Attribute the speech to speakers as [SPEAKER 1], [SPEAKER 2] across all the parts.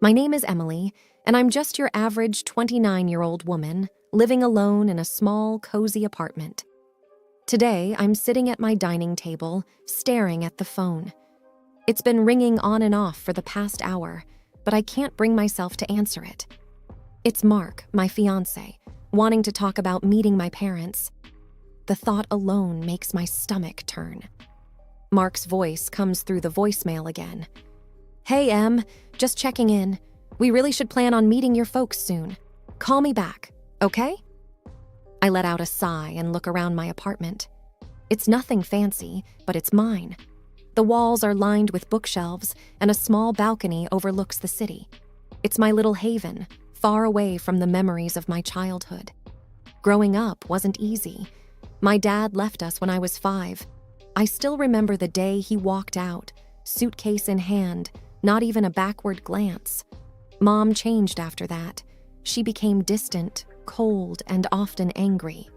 [SPEAKER 1] My name is Emily, and I'm just your average 29-year-old woman living alone in a small, cozy apartment. Today, I'm sitting at my dining table, staring at the phone. It's been ringing on and off for the past hour, but I can't bring myself to answer it. It's Mark, my fiance, wanting to talk about meeting my parents. The thought alone makes my stomach turn. Mark's voice comes through the voicemail again. "Hey, Em, just checking in. We really should plan on meeting your folks soon. Call me back, okay?" I let out a sigh and look around my apartment. It's nothing fancy, but it's mine. The walls are lined with bookshelves, and a small balcony overlooks the city. It's my little haven, far away from the memories of my childhood. Growing up wasn't easy. My dad left us when I was 5. I still remember the day he walked out, suitcase in hand, not even a backward glance. Mom changed after that. She became distant, cold, and often angry.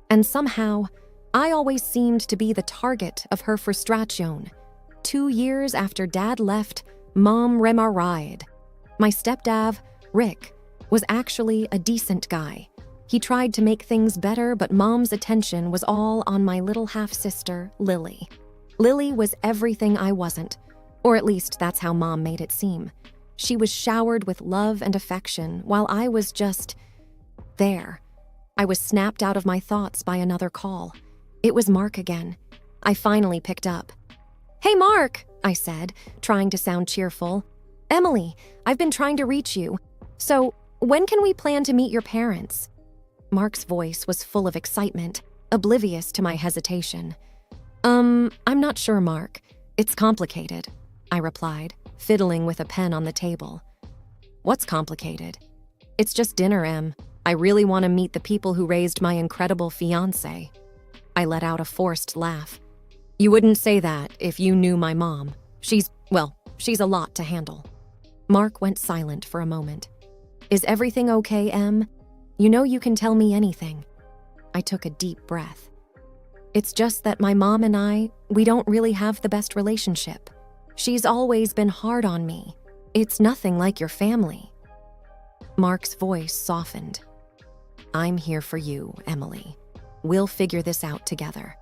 [SPEAKER 1] And somehow, I always seemed to be the target of her frustration. 2 years after Dad left, Mom remarried. My stepdad, Rick, was actually a decent guy. He tried to make things better, but Mom's attention was all on my little half-sister, Lily. Lily was everything I wasn't, or at least that's how Mom made it seem. She was showered with love and affection, while I was just there. I was snapped out of my thoughts by another call. It was Mark again. I finally picked up. "Hey, Mark," I said, trying to sound cheerful. "Emily, I've been trying to reach you. So, when can we plan to meet your parents?" Mark's voice was full of excitement, oblivious to my hesitation. I'm not sure, Mark. It's complicated," I replied, fiddling with a pen on the table. "What's complicated?" "It's just dinner, Em. I really want to meet the people who raised my incredible fiance." I let out a forced laugh. "You wouldn't say that if you knew my mom. She's a lot to handle." Mark went silent for a moment. "Is everything okay, Em? You know you can tell me anything." I took a deep breath. "It's just that my mom and we don't really have the best relationship. She's always been hard on me. It's nothing like your family." Mark's voice softened. "I'm here for you, Emily. We'll figure this out together.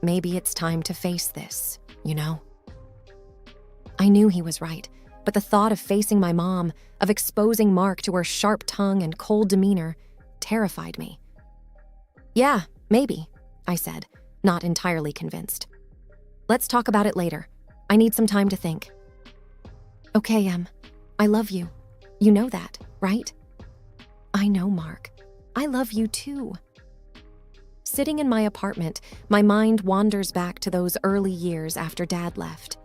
[SPEAKER 1] Maybe it's time to face this, you know?" I knew he was right, but the thought of facing my mom, of exposing Mark to her sharp tongue and cold demeanor, terrified me. "Yeah, maybe," I said, not entirely convinced. "Let's talk about it later. I need some time to think." "Okay, Em. I love you. You know that, right?" "I know, Mark. I love you too." Sitting in my apartment, my mind wanders back to those early years after Dad left.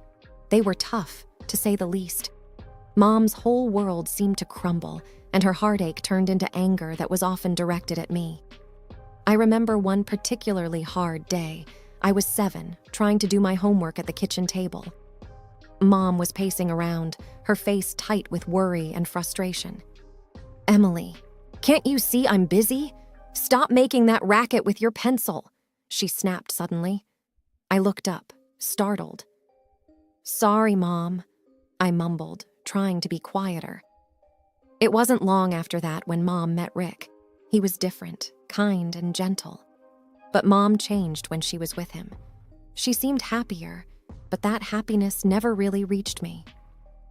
[SPEAKER 1] They were tough, to say the least. Mom's whole world seemed to crumble, and her heartache turned into anger that was often directed at me. I remember one particularly hard day. I was 7, trying to do my homework at the kitchen table. Mom was pacing around, her face tight with worry and frustration. "Emily, can't you see I'm busy? Stop making that racket with your pencil," she snapped suddenly. I looked up, startled. "Sorry, Mom," I mumbled, trying to be quieter. It wasn't long after that when Mom met Rick. He was different, kind, and gentle. But Mom changed when she was with him. She seemed happier, but that happiness never really reached me.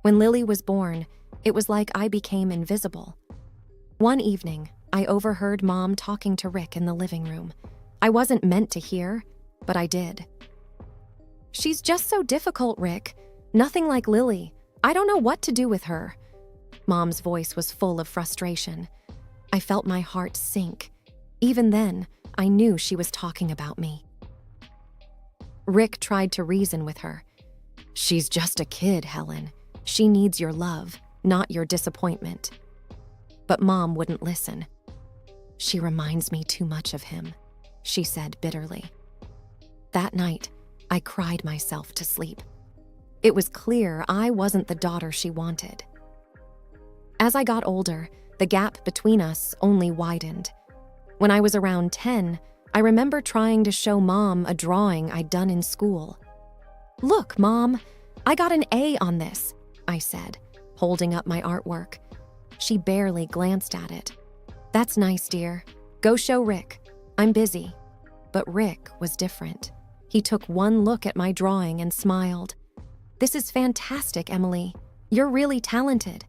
[SPEAKER 1] When Lily was born, it was like I became invisible. One evening, I overheard Mom talking to Rick in the living room. I wasn't meant to hear, but I did. "She's just so difficult, Rick. Nothing like Lily. I don't know what to do with her." Mom's voice was full of frustration. I felt my heart sink. Even then, I knew she was talking about me. Rick tried to reason with her. "She's just a kid, Helen. She needs your love, not your disappointment." But Mom wouldn't listen. "She reminds me too much of him," she said bitterly. That night, I cried myself to sleep. It was clear I wasn't the daughter she wanted. As I got older, the gap between us only widened. When I was around 10, I remember trying to show Mom a drawing I'd done in school. "Look, Mom, I got an A on this," I said, holding up my artwork. She barely glanced at it. "That's nice, dear. Go show Rick. I'm busy." But Rick was different. He took one look at my drawing and smiled. "This is fantastic, Emily. You're really talented."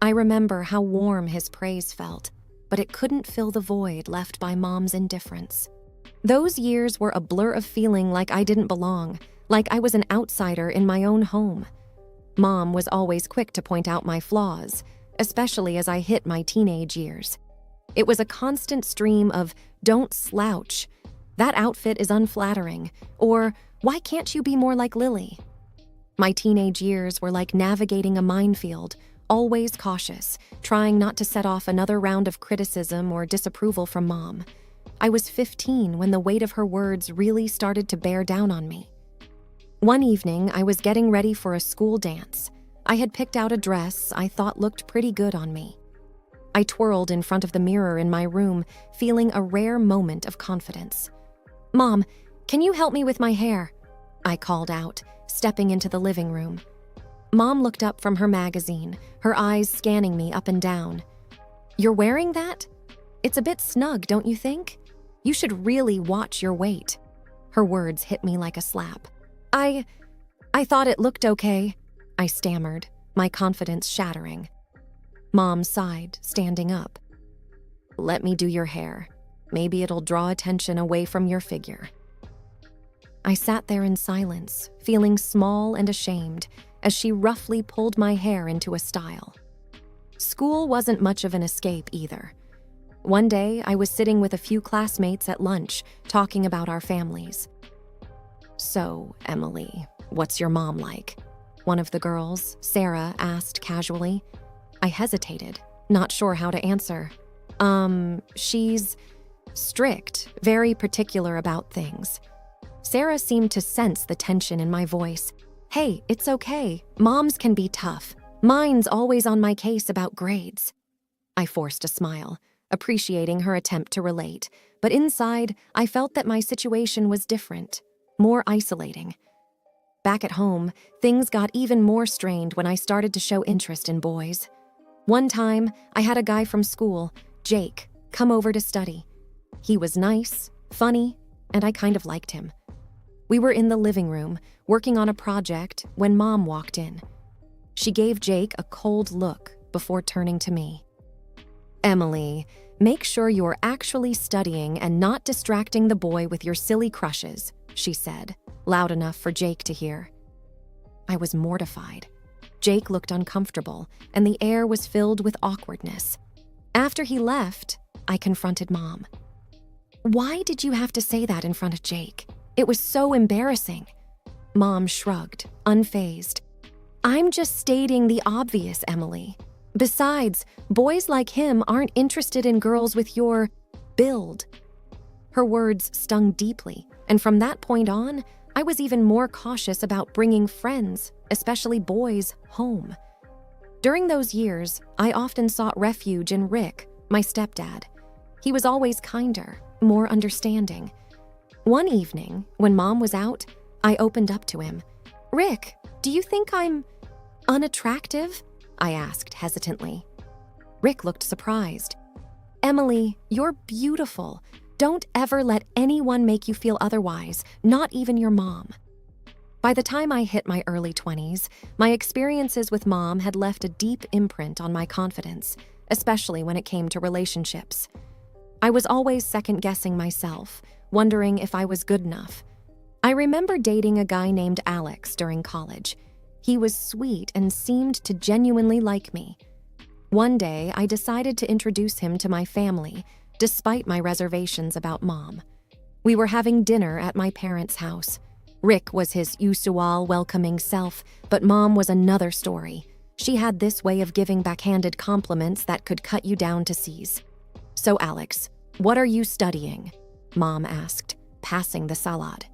[SPEAKER 1] I remember how warm his praise felt, but it couldn't fill the void left by Mom's indifference. Those years were a blur of feeling like I didn't belong, like I was an outsider in my own home. Mom was always quick to point out my flaws, especially as I hit my teenage years. It was a constant stream of, "Don't slouch," "That outfit is unflattering," or "Why can't you be more like Lily?" My teenage years were like navigating a minefield, always cautious, trying not to set off another round of criticism or disapproval from Mom. I was 15 when the weight of her words really started to bear down on me. One evening, I was getting ready for a school dance. I had picked out a dress I thought looked pretty good on me. I twirled in front of the mirror in my room, feeling a rare moment of confidence. "Mom, can you help me with my hair?" I called out, stepping into the living room. Mom looked up from her magazine, her eyes scanning me up and down. "You're wearing that? It's a bit snug, don't you think? You should really watch your weight." Her words hit me like a slap. I thought it looked okay," I stammered, my confidence shattering. Mom sighed, standing up. "Let me do your hair. Maybe it'll draw attention away from your figure." I sat there in silence, feeling small and ashamed, as she roughly pulled my hair into a style. School wasn't much of an escape either. One day, I was sitting with a few classmates at lunch, talking about our families. "So, Emily, what's your mom like?" one of the girls, Sarah, asked casually. I hesitated, not sure how to answer. She's strict, very particular about things." Sarah seemed to sense the tension in my voice. "Hey, it's okay. Moms can be tough. Mine's always on my case about grades." I forced a smile, appreciating her attempt to relate, but inside, I felt that my situation was different, more isolating. Back at home, things got even more strained when I started to show interest in boys. One time, I had a guy from school, Jake, come over to study. He was nice, funny, and I kind of liked him. We were in the living room, working on a project, when Mom walked in. She gave Jake a cold look before turning to me. "Emily, make sure you're actually studying and not distracting the boy with your silly crushes," she said, loud enough for Jake to hear. I was mortified. Jake looked uncomfortable, and the air was filled with awkwardness. After he left, I confronted Mom. "Why did you have to say that in front of Jake? It was so embarrassing." Mom shrugged, unfazed. "I'm just stating the obvious, Emily. Besides, boys like him aren't interested in girls with your build." Her words stung deeply, and from that point on, I was even more cautious about bringing friends, especially boys, home. During those years, I often sought refuge in Rick, my stepdad. He was always kinder, more understanding. One evening, when Mom was out, I opened up to him. "Rick, do you think I'm unattractive?" I asked hesitantly. Rick looked surprised. "Emily, you're beautiful. Don't ever let anyone make you feel otherwise, not even your mom." By the time I hit my early 20s, my experiences with Mom had left a deep imprint on my confidence, especially when it came to relationships. I was always second-guessing myself, wondering if I was good enough. I remember dating a guy named Alex during college. He was sweet and seemed to genuinely like me. One day, I decided to introduce him to my family, despite my reservations about Mom. We were having dinner at my parents' house. Rick was his usual welcoming self, but Mom was another story. She had this way of giving backhanded compliments that could cut you down to C's. "So, Alex, what are you studying?" Mom asked, passing the salad.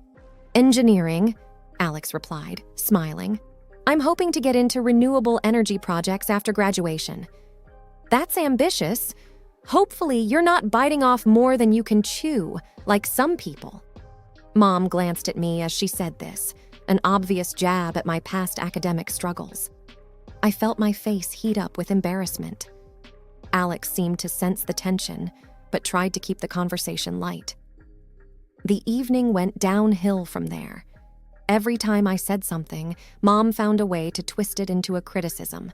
[SPEAKER 1] "Engineering," Alex replied, smiling. "I'm hoping to get into renewable energy projects after graduation." "That's ambitious. Hopefully, you're not biting off more than you can chew, like some people." Mom glanced at me as she said this, an obvious jab at my past academic struggles. I felt my face heat up with embarrassment. Alex seemed to sense the tension, but tried to keep the conversation light. The evening went downhill from there. Every time I said something, Mom found a way to twist it into a criticism.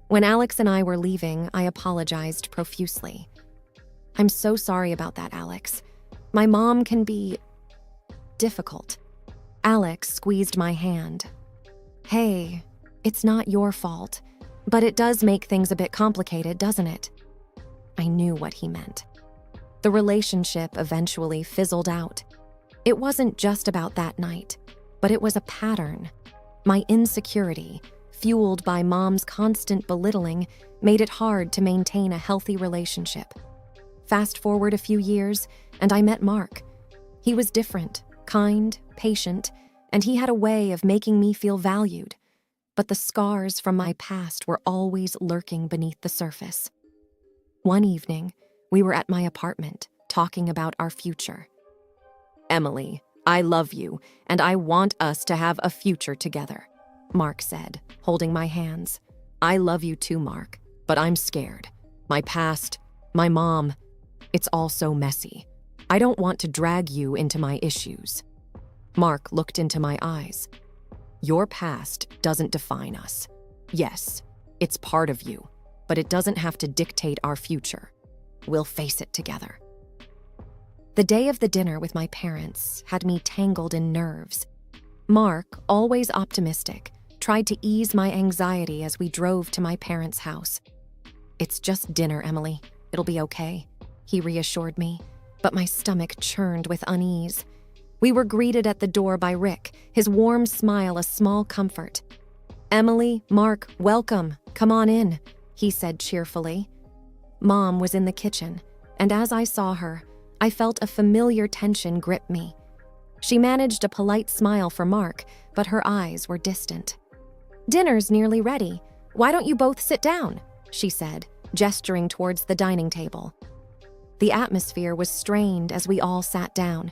[SPEAKER 1] When Alex and I were leaving, I apologized profusely. "I'm so sorry about that, Alex. My mom can be difficult." Alex squeezed my hand. "Hey, it's not your fault, but it does make things a bit complicated, doesn't it?" I knew what he meant. The relationship eventually fizzled out. It wasn't just about that night, but it was a pattern. My insecurity, fueled by Mom's constant belittling, made it hard to maintain a healthy relationship. Fast forward a few years, and I met Mark. He was different, kind, patient, and he had a way of making me feel valued. But the scars from my past were always lurking beneath the surface. One evening, we were at my apartment, talking about our future. "Emily, I love you, and I want us to have a future together," Mark said, holding my hands. "I love you too, Mark, but I'm scared. My past, my mom, it's all so messy. I don't want to drag you into my issues." Mark looked into my eyes. "Your past doesn't define us. Yes, it's part of you, but it doesn't have to dictate our future. We'll face it together." The day of the dinner with my parents had me tangled in nerves. Mark, always optimistic, tried to ease my anxiety as we drove to my parents' house. "It's just dinner, Emily. It'll be okay," he reassured me, but my stomach churned with unease. We were greeted at the door by Rick, his warm smile a small comfort. "Emily, Mark, welcome. Come on in," he said cheerfully. Mom was in the kitchen, and as I saw her, I felt a familiar tension grip me. She managed a polite smile for Mark, but her eyes were distant. "Dinner's nearly ready. Why don't you both sit down?" she said, gesturing towards the dining table. The atmosphere was strained as we all sat down.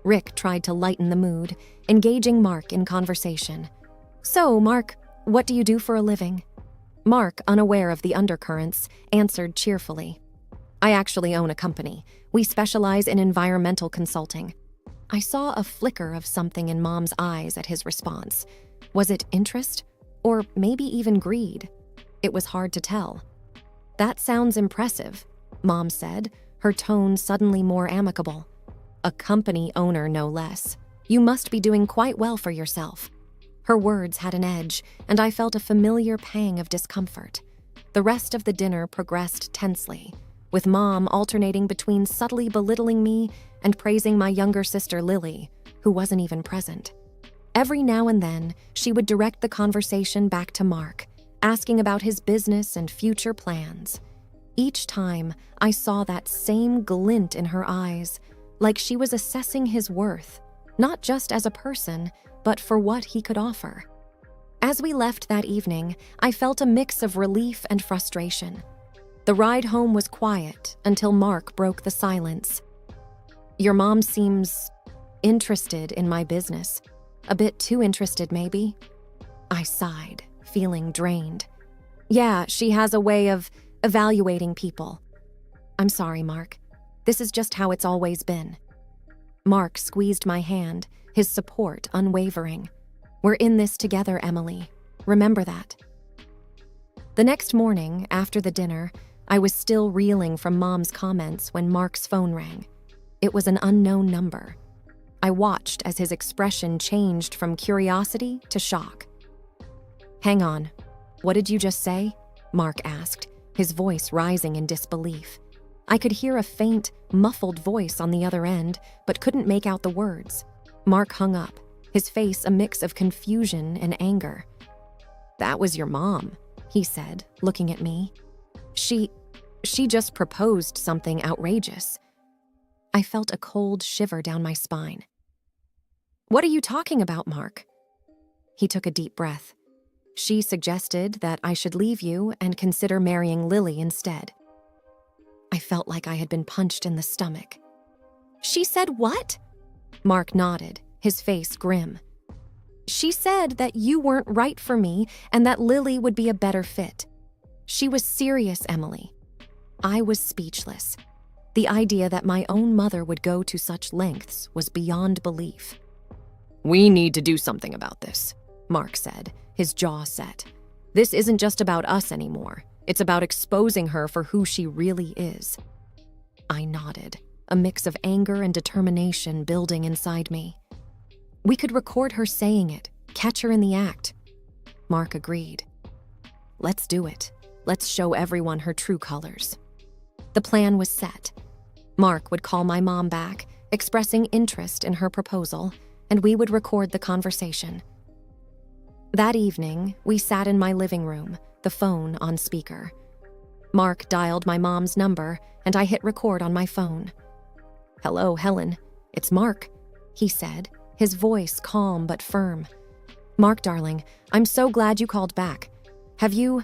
[SPEAKER 1] Rick tried to lighten the mood, engaging Mark in conversation. "So, Mark, what do you do for a living?" Mark, unaware of the undercurrents, answered cheerfully. "I actually own a company. We specialize in environmental consulting." I saw a flicker of something in Mom's eyes at his response. Was it interest? Or maybe even greed? It was hard to tell. "That sounds impressive," Mom said, her tone suddenly more amicable. "A company owner, no less. You must be doing quite well for yourself." Her words had an edge, and I felt a familiar pang of discomfort. The rest of the dinner progressed tensely, with Mom alternating between subtly belittling me and praising my younger sister Lily, who wasn't even present. Every now and then, she would direct the conversation back to Mark, asking about his business and future plans. Each time, I saw that same glint in her eyes, like she was assessing his worth, not just as a person, but for what he could offer. As we left that evening, I felt a mix of relief and frustration. The ride home was quiet until Mark broke the silence. "Your mom seems interested in my business. A bit too interested, maybe?" I sighed, feeling drained. "Yeah, she has a way of evaluating people." "I'm sorry, Mark. This is just how it's always been." Mark squeezed my hand, his support unwavering. "We're in this together, Emily. Remember that." The next morning, after the dinner, I was still reeling from Mom's comments when Mark's phone rang. It was an unknown number. I watched as his expression changed from curiosity to shock. "Hang on. What did you just say?" Mark asked, his voice rising in disbelief. I could hear a faint, muffled voice on the other end, but couldn't make out the words. Mark hung up, his face a mix of confusion and anger. "That was your mom," he said, looking at me. She just proposed something outrageous." I felt a cold shiver down my spine. "What are you talking about, Mark?" He took a deep breath. "She suggested that I should leave you and consider marrying Lily instead." I felt like I had been punched in the stomach. "She said what?" Mark nodded, his face grim. She said that you weren't right for me and that Lily would be a better fit. She was serious, Emily. I was speechless. The idea that my own mother would go to such lengths was beyond belief. "We need to do something about this," Mark said, his jaw set. "This isn't just about us anymore. It's about exposing her for who she really is." I nodded, a mix of anger and determination building inside me. "We could record her saying it, catch her in the act." Mark agreed. "Let's do it. Let's show everyone her true colors." The plan was set. Mark would call my mom back, expressing interest in her proposal, and we would record the conversation. That evening, we sat in my living room, the phone on speaker. Mark dialed my mom's number, and I hit record on my phone. "Hello, Helen. It's Mark," he said, his voice calm but firm. "Mark, darling, I'm so glad you called back. Have you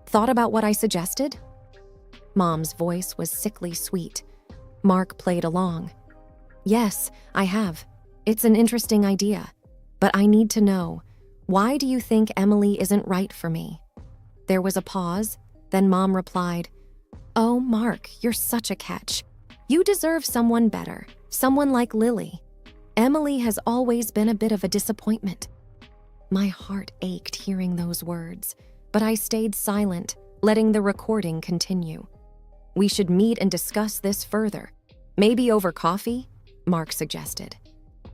[SPEAKER 1] thought about what I suggested?" Mom's voice was sickly sweet. Mark played along. "Yes, I have. It's an interesting idea. But I need to know, why do you think Emily isn't right for me?" There was a pause, then Mom replied, "Oh, Mark, you're such a catch. You deserve someone better, someone like Lily. Emily has always been a bit of a disappointment." My heart ached hearing those words, but I stayed silent, letting the recording continue. "We should meet and discuss this further. Maybe over coffee?" Mark suggested.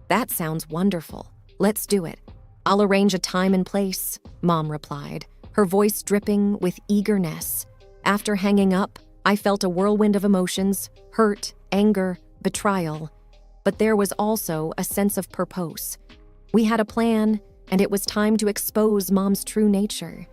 [SPEAKER 1] "That sounds wonderful. Let's do it. I'll arrange a time and place," Mom replied, her voice dripping with eagerness. After hanging up, I felt a whirlwind of emotions: hurt, anger, betrayal. But there was also a sense of purpose. We had a plan, and it was time to expose Mom's true nature.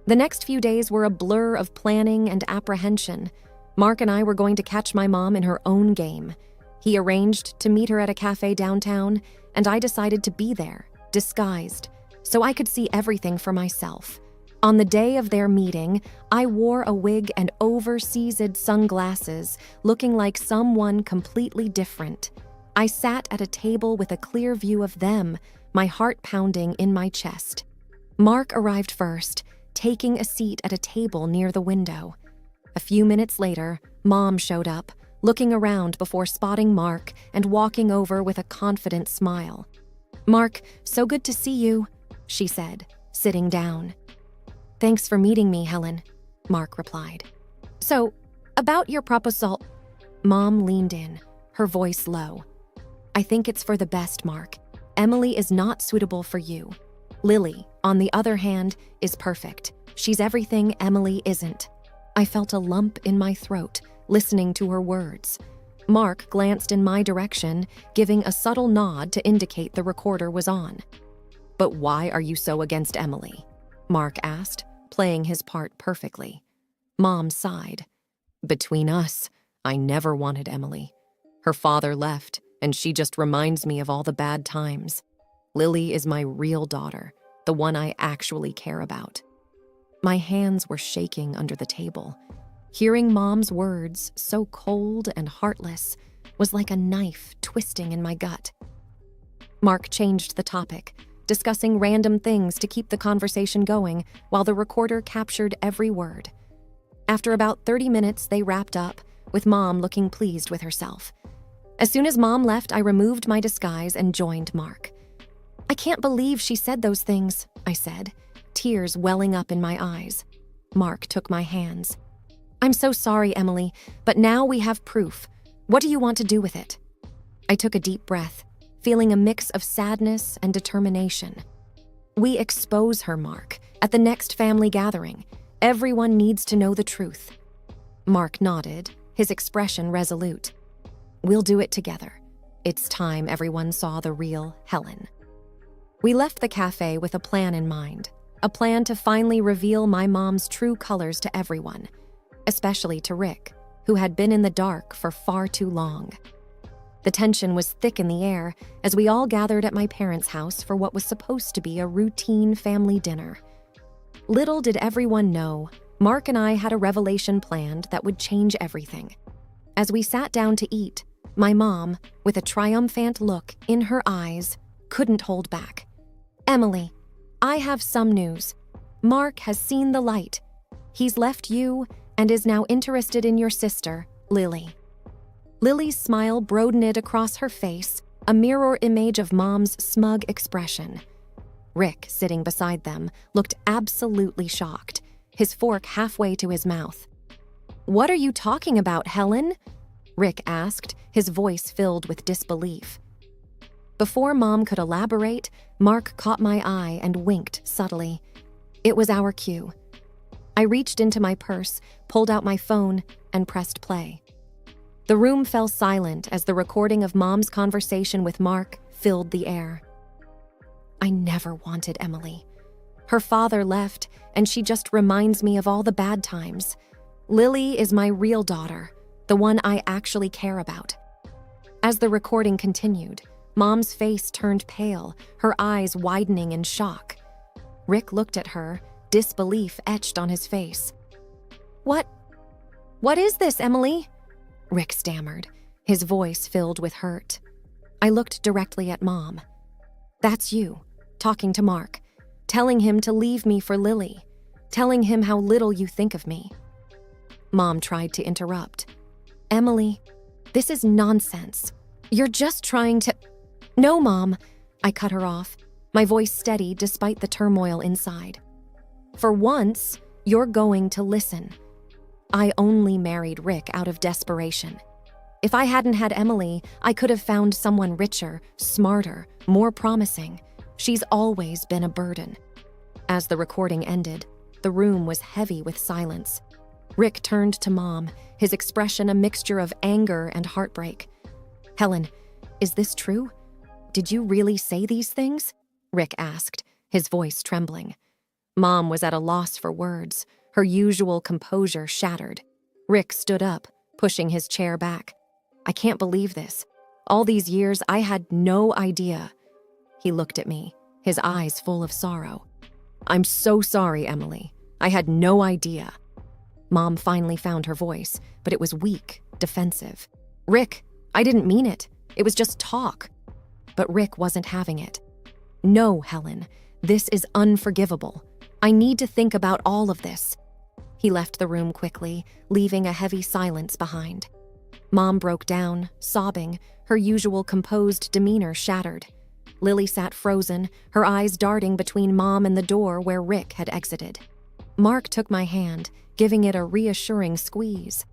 [SPEAKER 1] The next few days were a blur of planning and apprehension. Mark and I were going to catch my mom in her own game. He arranged to meet her at a cafe downtown, and I decided to be there, disguised, so I could see everything for myself. On the day of their meeting, I wore a wig and oversized sunglasses, looking like someone completely different. I sat at a table with a clear view of them, my heart pounding in my chest. Mark arrived first, taking a seat at a table near the window. A few minutes later, Mom showed up, looking around before spotting Mark and walking over with a confident smile. "Mark, so good to see you," she said, sitting down. "Thanks for meeting me, Helen," Mark replied. "So, about your proposal..." Mom leaned in, her voice low. "I think it's for the best, Mark. Emily is not suitable for you. Lily, on the other hand, is perfect. She's everything Emily isn't." I felt a lump in my throat, listening to her words. Mark glanced in my direction, giving a subtle nod to indicate the recorder was on. "But why are you so against Emily?" Mark asked, playing his part perfectly. Mom sighed. "Between us, I never wanted Emily. Her father left, and she just reminds me of all the bad times. Lily is my real daughter, the one I actually care about." My hands were shaking under the table. Hearing Mom's words, so cold and heartless, was like a knife twisting in my gut. Mark changed the topic, discussing random things to keep the conversation going while the recorder captured every word. After about 30 minutes, they wrapped up, with Mom looking pleased with herself. As soon as Mom left, I removed my disguise and joined Mark. "I can't believe she said those things," I said, tears welling up in my eyes. Mark took my hands. "I'm so sorry, Emily, but now we have proof. What do you want to do with it?" I took a deep breath, feeling a mix of sadness and determination. "We expose her, Mark, at the next family gathering. Everyone needs to know the truth." Mark nodded, his expression resolute. "We'll do it together. It's time everyone saw the real Helen." We left the cafe with a plan in mind, a plan to finally reveal my mom's true colors to everyone, especially to Rick, who had been in the dark for far too long. The tension was thick in the air as we all gathered at my parents' house for what was supposed to be a routine family dinner. Little did everyone know, Mark and I had a revelation planned that would change everything. As we sat down to eat, my mom, with a triumphant look in her eyes, couldn't hold back. Emily, I have some news. Mark has seen the light. He's left you and is now interested in your sister, Lily. Lily's smile broadened across her face, a mirror image of Mom's smug expression. Rick, sitting beside them, looked absolutely shocked, his fork halfway to his mouth. "What are you talking about, Helen?" Rick asked, his voice filled with disbelief. Before Mom could elaborate, Mark caught my eye and winked subtly. It was our cue. I reached into my purse, pulled out my phone, and pressed play. The room fell silent as the recording of Mom's conversation with Mark filled the air. I never wanted Emily. Her father left, and she just reminds me of all the bad times. Lily is my real daughter, the one I actually care about. As the recording continued, Mom's face turned pale, her eyes widening in shock. Rick looked at her, disbelief etched on his face. What is this, Emily?" Rick stammered, his voice filled with hurt. I looked directly at Mom. "That's you, talking to Mark, telling him to leave me for Lily, telling him how little you think of me." Mom tried to interrupt. "Emily, this is nonsense. You're just trying to—" "No, Mom," I cut her off, my voice steady despite the turmoil inside. "For once, you're going to listen. I only married Rick out of desperation. If I hadn't had Emily, I could have found someone richer, smarter, more promising. She's always been a burden." As the recording ended, the room was heavy with silence. Rick turned to Mom, his expression a mixture of anger and heartbreak. "Helen, is this true? Did you really say these things?" Rick asked, his voice trembling. Mom was at a loss for words, her usual composure shattered. Rick stood up, pushing his chair back. "I can't believe this. All these years, I had no idea." He looked at me, his eyes full of sorrow. "I'm so sorry, Emily. I had no idea." Mom finally found her voice, but it was weak, defensive. "Rick, I didn't mean it. It was just talk." But Rick wasn't having it. "No, Helen, this is unforgivable. I need to think about all of this." He left the room quickly, leaving a heavy silence behind. Mom broke down, sobbing, her usual composed demeanor shattered. Lily sat frozen, her eyes darting between Mom and the door where Rick had exited. Mark took my hand, giving it a reassuring squeeze.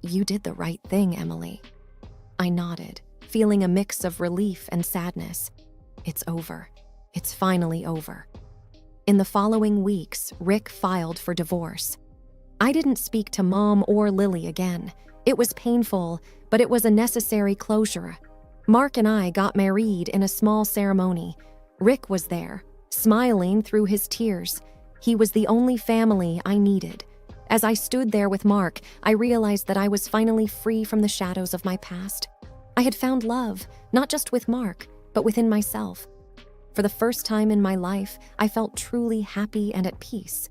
[SPEAKER 1] "You did the right thing, Emily." I nodded, feeling a mix of relief and sadness. It's over. It's finally over. In the following weeks, Rick filed for divorce. I didn't speak to Mom or Lily again. It was painful, but it was a necessary closure. Mark and I got married in a small ceremony. Rick was there, smiling through his tears. He was the only family I needed. As I stood there with Mark, I realized that I was finally free from the shadows of my past. I had found love, not just with Mark, but within myself. For the first time in my life, I felt truly happy and at peace.